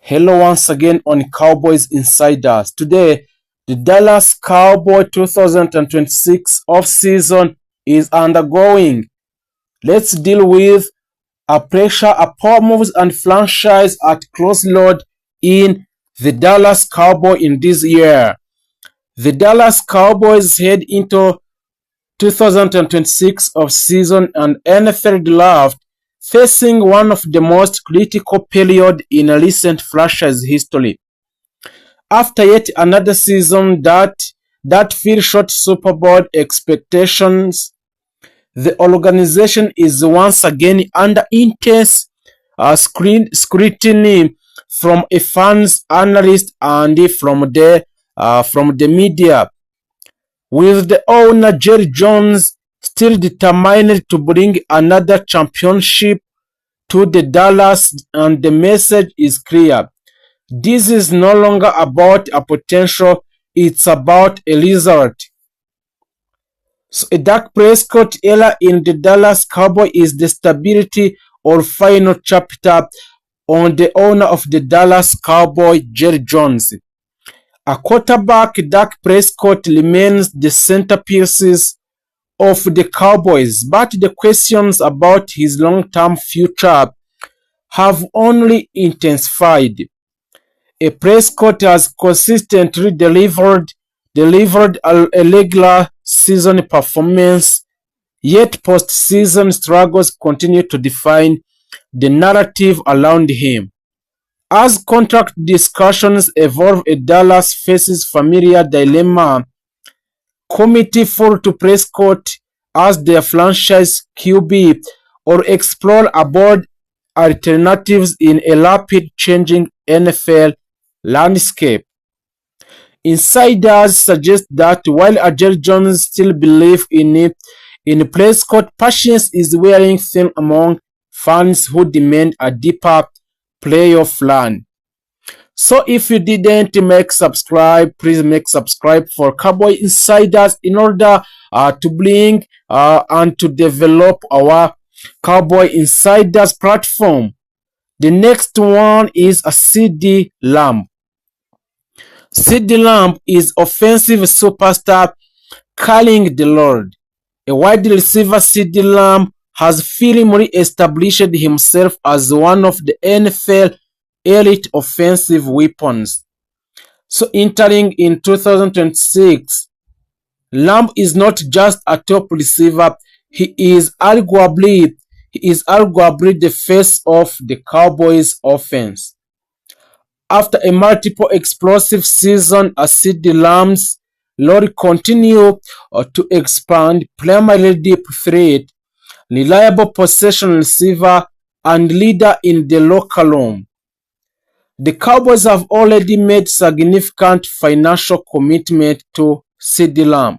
Hello once again on Cowboys Insiders. Today, the Dallas Cowboys 2026 offseason is undergoing. Let's deal with a pressure, a power moves and franchise at crossroad in the Dallas Cowboys in this year. The Dallas Cowboys head into 2026 offseason and NFL draft facing one of the most critical periods in recent franchise history. After yet another season that fell short Super Bowl expectations, the organization is once again under intense scrutiny from fans, analysts, and from the media. With the owner Jerry Jones still determined to bring another championship to the Dallas, and the message is clear. This is no longer about a potential, it's about a result. So a Dak Prescott era in the Dallas Cowboys is the stability or final chapter on the owner of the Dallas Cowboys, Jerry Jones. A quarterback, Dak Prescott remains the centerpiece of the Cowboys, but the questions about his long-term future have only intensified. Prescott has consistently delivered a regular season performance, yet postseason struggles continue to define the narrative around him. As contract discussions evolve, Dallas faces familiar dilemma: committee full to Prescott as their franchise QB or explore aboard alternatives in a rapid changing NFL landscape. Insiders suggest that while Jerry Jones still believes in Prescott, patience is wearing thin among fans who demand a deeper playoff run. So if you didn't make subscribe, please make subscribe for Cowboy Insiders in order to bring and to develop our Cowboy Insiders platform. The next one is a CD Lamb. CD Lamb is offensive superstar calling the Lord. A wide receiver, CD Lamb has firmly established himself as one of the NFL elite offensive weapons. So entering in 2026, Lamb is not just a top receiver, he is arguably the face of the Cowboys offense. After a multiple explosive season, CD Lamb's role continue to expand, primarily deep threat, reliable possession receiver, and leader in the locker room. The Cowboys have already made significant financial commitment to CD Lamb,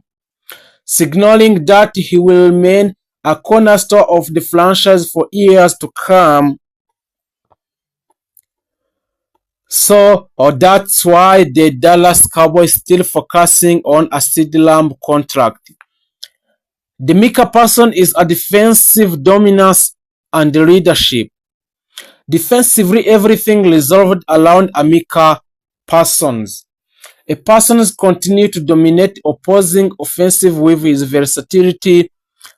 signaling that he will remain a cornerstone of the franchise for years to come. So that's why the Dallas Cowboys still focusing on a CD Lamb contract. The Micah Parsons is a defensive dominance and leadership. Defensively, everything resolved around Micah Parsons. Parsons continues to dominate opposing offensive with his versatility,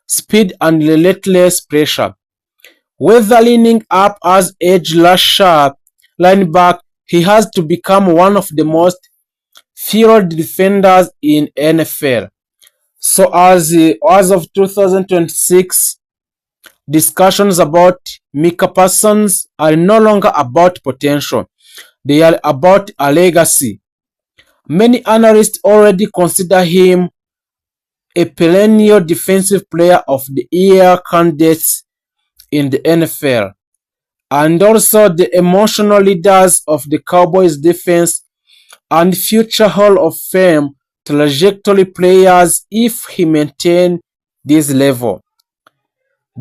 speed, and relentless pressure. Whether lining up as edge rusher, linebacker, he has to become one of the most feared defenders in NFL. So as of 2026, discussions about Micah Parsons are no longer about potential. They are about a legacy. Many analysts already consider him a perennial defensive player of the year candidate in the NFL, and also the emotional leaders of the Cowboys defense and future Hall of Fame trajectory players if he maintains this level.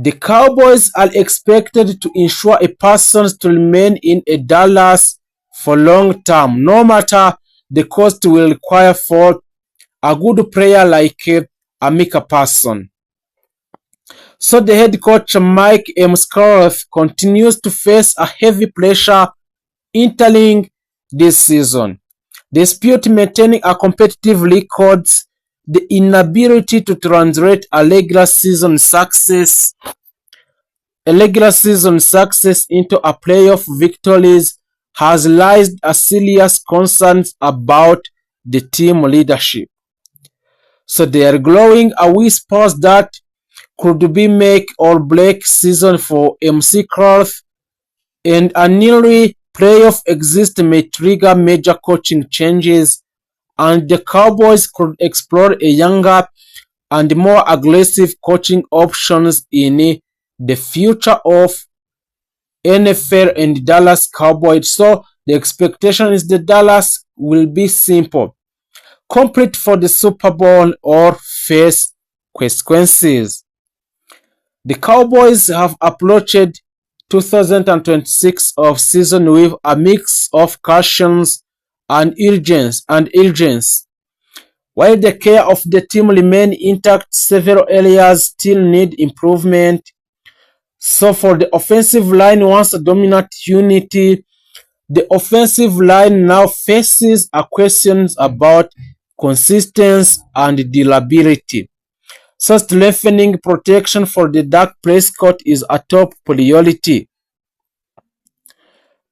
The Cowboys are expected to ensure a person to remain in a Dallas for long term, no matter the cost will require for a good player like Micah Parsons. So the head coach Mike Scott continues to face a heavy pressure entering this season. Despite maintaining a competitive records, the inability to translate a regular season success into a playoff victories has raised a serious concerns about the team leadership. So there are glowing a whispers that could be make or break season for MC Croft, and a nearly playoff exit may trigger major coaching changes, and the Cowboys could explore a younger and more aggressive coaching options in the future of NFL and Dallas Cowboys. So the expectation is that Dallas will be simple, complete for the Super Bowl or face consequences. The Cowboys have approached 2026 off season with a mix of cautions and urgency. While the care of the team remain intact, several areas still need improvement. So for the offensive line, once a dominant unity, the offensive line now faces a questions about consistency and durability. So strengthening protection for the Dak Prescott is a top priority.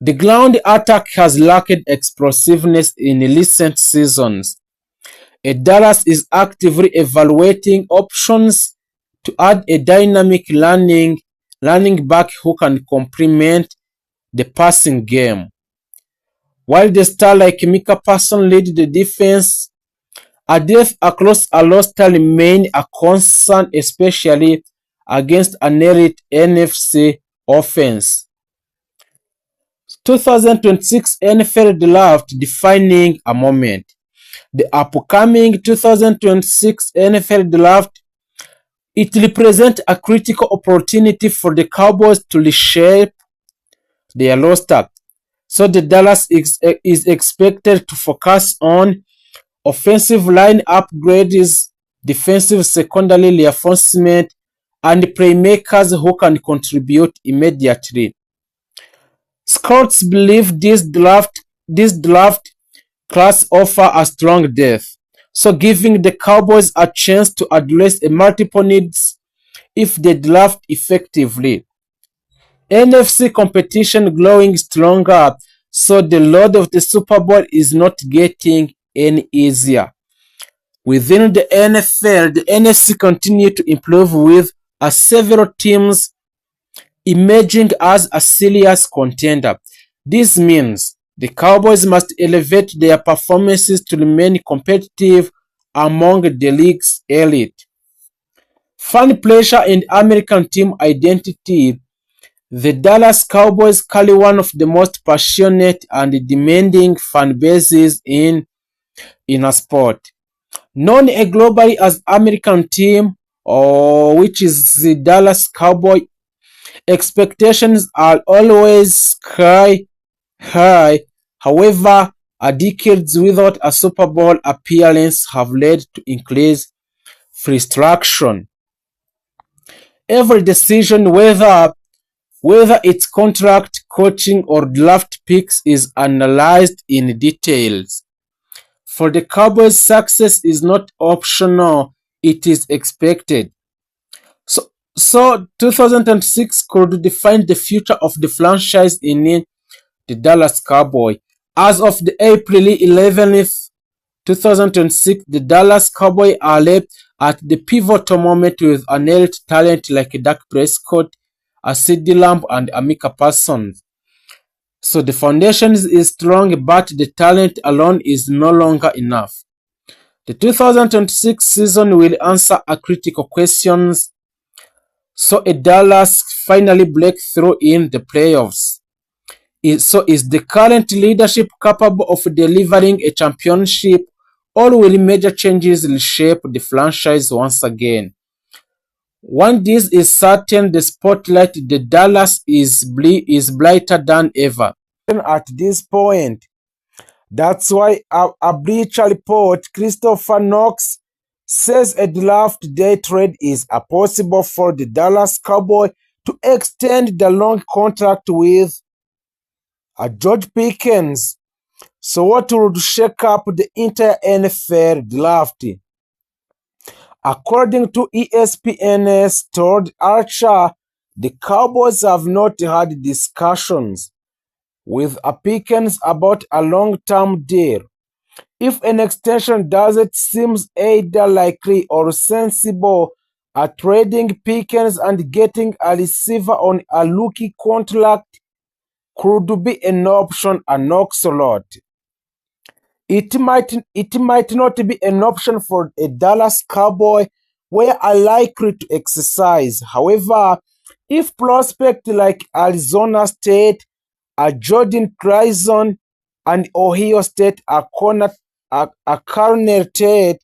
The ground attack has lacked explosiveness in recent seasons. Dallas is actively evaluating options to add a dynamic running back who can complement the passing game. While the star like Micah Parsons lead the defense, a depth across a roster remain a concern, especially against an elite NFC offense. 2026 NFL Draft defining a moment. The upcoming 2026 NFL Draft, it represents a critical opportunity for the Cowboys to reshape their roster. So the Dallas is expected to focus on offensive line upgrades, defensive secondary reinforcement, and playmakers who can contribute immediately. Scouts believe this draft class offer a strong depth, so giving the Cowboys a chance to address multiple needs if they draft effectively. NFC competition growing stronger, so the load of the Super Bowl is not getting any easier. Within the NFL, the NFC continue to improve with several teams emerging as a serious contender. This means the Cowboys must elevate their performances to remain competitive among the league's elite. Fan pressure and American team identity. The Dallas Cowboys carry one of the most passionate and demanding fan bases in a sport. Known globally as American team, or which is the Dallas Cowboy, expectations are always high. However, a decades without a Super Bowl appearance have led to increased frustration. Every decision, whether it's contract, coaching, or draft picks, is analyzed in details. For the Cowboys, success is not optional, it is expected. So 2006 could define the future of the franchise in the Dallas Cowboys. As of the April 11th, 2026, the Dallas Cowboys are left at the pivotal moment with an elite talent like Dak Prescott, CeeDee Lamb, and Micah Parsons. So the foundation is strong, but the talent alone is no longer enough. The 2026 season will answer a critical questions. So a Dallas finally break through in the playoffs. Is the current leadership capable of delivering a championship, or will major changes reshape the franchise once again? One this is certain, the spotlight the Dallas is brighter than ever. At this point, that's why a Bleacher Report, Christopher Knox says a draft day trade is possible for the Dallas Cowboys to extend the long contract with George Pickens. So what would shake up the entire NFL draft? According to ESPN's Todd Archer, the Cowboys have not had discussions with Pickens about a long-term deal. If an extension doesn't seem either likely or sensible, trading Pickens and getting a receiver on a rookie contract could be an option, an oxalot. It might not be an option for a Dallas Cowboy where are likely to exercise. However, if prospects like Arizona State, Jordan Clayson, and Ohio State are Cornell Tate,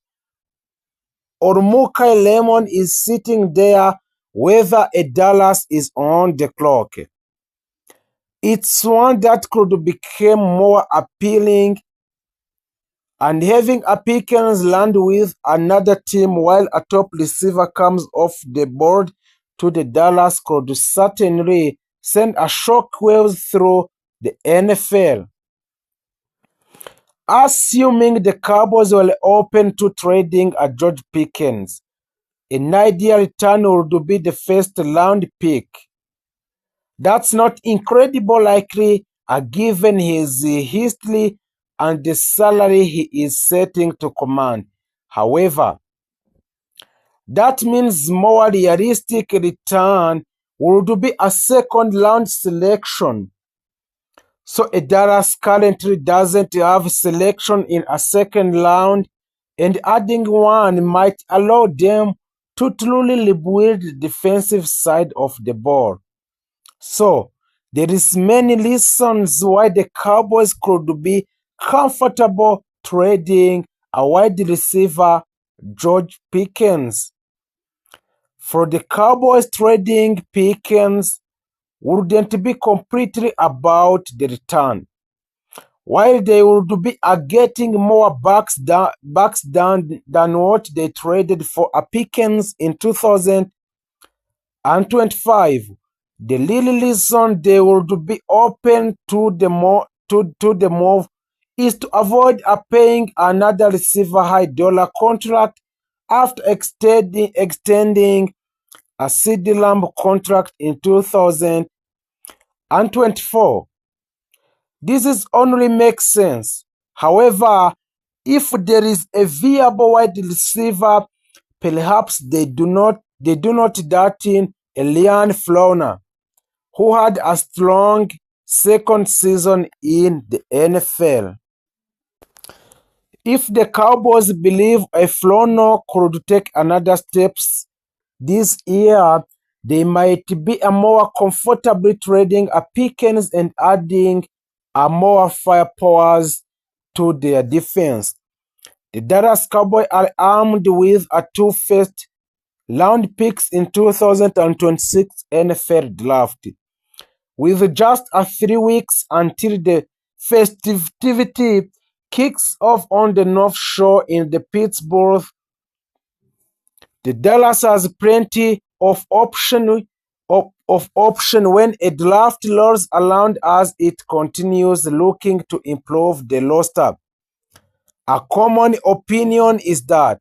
or Mukai Lemon is sitting there, whether a Dallas is on the clock. It's one that could become more appealing, and having Pickens land with another team while a top receiver comes off the board to the Dallas could certainly send a shockwave through the NFL. Assuming the Cowboys were open to trading a George Pickens, an ideal return would be the first round pick. That's not incredibly likely given his history and the salary he is setting to command. However, that means more realistic return would be a second round selection. So a Dallas currently doesn't have selection in a second round, and adding one might allow them to truly rebuild the defensive side of the ball. So there is many reasons why the Cowboys could be comfortable trading a wide receiver, George Pickens. For the Cowboys, trading Pickens wouldn't be completely about the return. While they would be getting more bucks than what they traded for a Pickens in 2025, the real reason they would be open to the move is to avoid paying another receiver high dollar contract after extending a CeeDee Lamb contract in 2024. This only makes sense. However, if there is a viable wide receiver, perhaps they do not dart in Elian Flowner, who had a strong second season in the NFL. If the Cowboys believe a Flowner could take another steps this year, they might be more comfortably trading a Pickens and adding more firepower to their defense. The Dallas Cowboys are armed with two first-round picks in 2026 NFL Draft. With just 3 weeks until the festivity kicks off on the North Shore in the Pittsburgh, the Dallas has plenty of option when a draft rolls around as it continues looking to improve the roster. A common opinion is that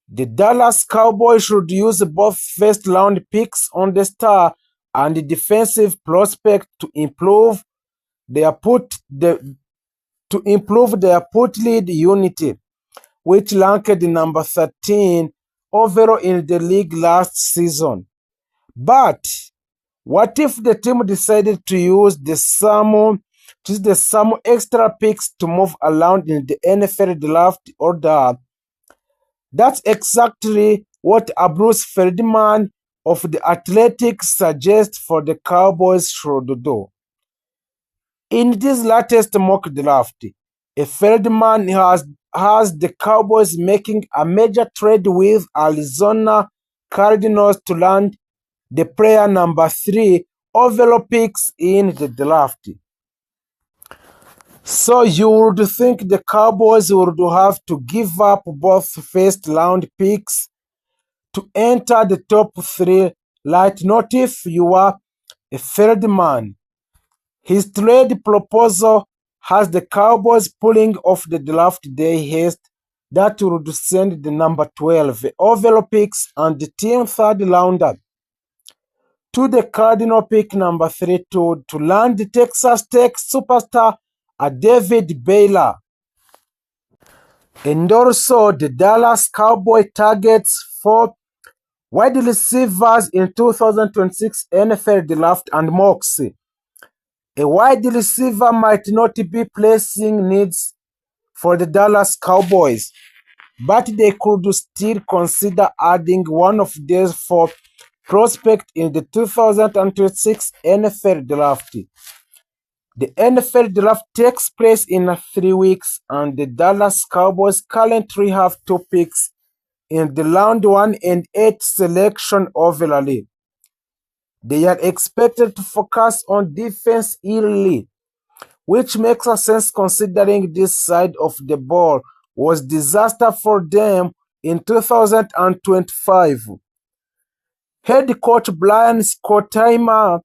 the Dallas Cowboys should use both first-round picks on the star and defensive prospect to improve their put lead unity, which ranked number 13 overall in the league last season. But what if the team decided to use some extra picks to move around in the NFL draft order? That's exactly what Bruce Feldman of The Athletic suggests for the Cowboys should do. In this latest mock draft, Feldman has the Cowboys making a major trade with Arizona Cardinals to land the player number 3 overall picks in the draft. So you would think the Cowboys would have to give up both first-round picks to enter the top 3, right? Not if you are a Feldman. His trade proposal has the Cowboys pulling off the draft day haste that would send the number 12 overall picks and the team third rounder to the Cardinal pick number 32 to land the Texas Tech superstar David Baylor. And also the Dallas Cowboys targets for wide receivers in 2026 NFL draft and mocks. A wide receiver might not be placing needs for the Dallas Cowboys, but they could still consider adding one of these for prospect in the 2026 NFL draft. The NFL draft takes place in 3 weeks, and the Dallas Cowboys currently have 2 picks in the round 1 and 8 selection overall. They are expected to focus on defense early, which makes sense considering this side of the ball was disaster for them in 2025. Head coach Brian Schottenheimer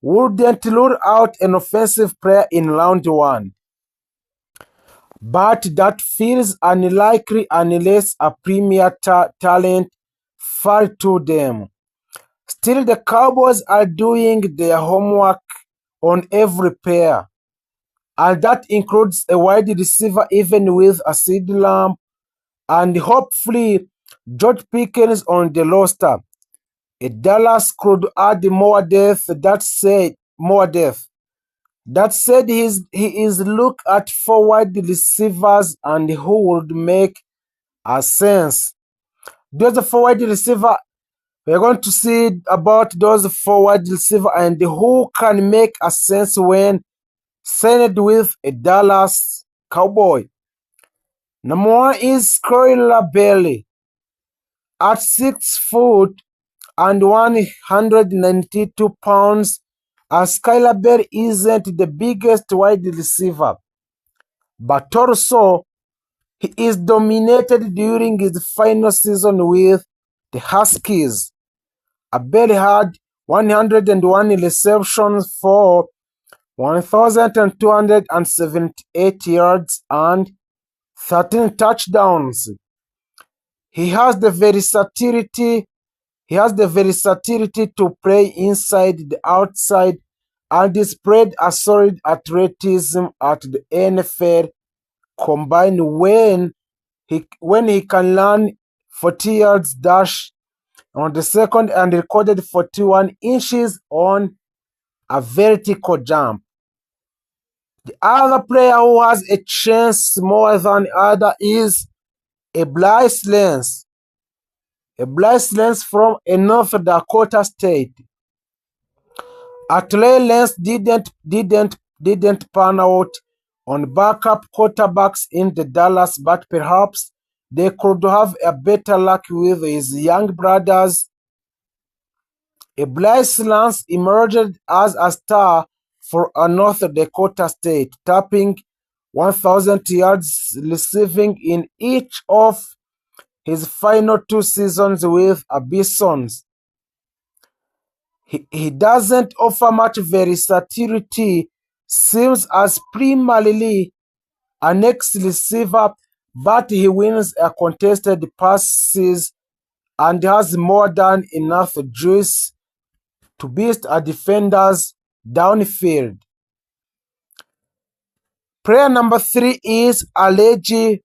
wouldn't rule out an offensive player in round 1, but that feels unlikely unless a premier talent fall to them. Still, the Cowboys are doing their homework on every pair, and that includes a wide receiver even with a CeeDee Lamb and hopefully George Pickens on the roster. Dallas could add more depth. That said, he is look at 4 wide receivers and who would make a sense. Those 4 wide receiver, we're going to see about those 4 wide receiver and who can make a sense when signed with a Dallas Cowboy. Number 1 is Skylar Bailey. At 6 foot and 192 pounds, Skylar Bailey isn't the biggest wide receiver, but also he is dominated during his final season with the Huskies. Bailey had 101 receptions for 1,278 yards and 13 touchdowns. He has the versatility to play inside, the outside, and displayed a solid athleticism at the NFL combined when he can run 40 yards dash on the second and recorded 41 inches on a vertical jump. The other player who has a chance more than other is a Bryce Lance. Bryce Lance from North Dakota State. Trey Lance didn't pan out on backup quarterbacks in the Dallas, but perhaps they could have a better luck with his young brothers. Bryce Lance emerged as a star for North Dakota State, tapping 1,000 yards receiving in each of his final 2 seasons with a Bisons. He doesn't offer much versatility, seems as primarily an ex-receiver, but he wins a contested passes and has more than enough juice to beat a defenders downfield. Player number 3 is Alegi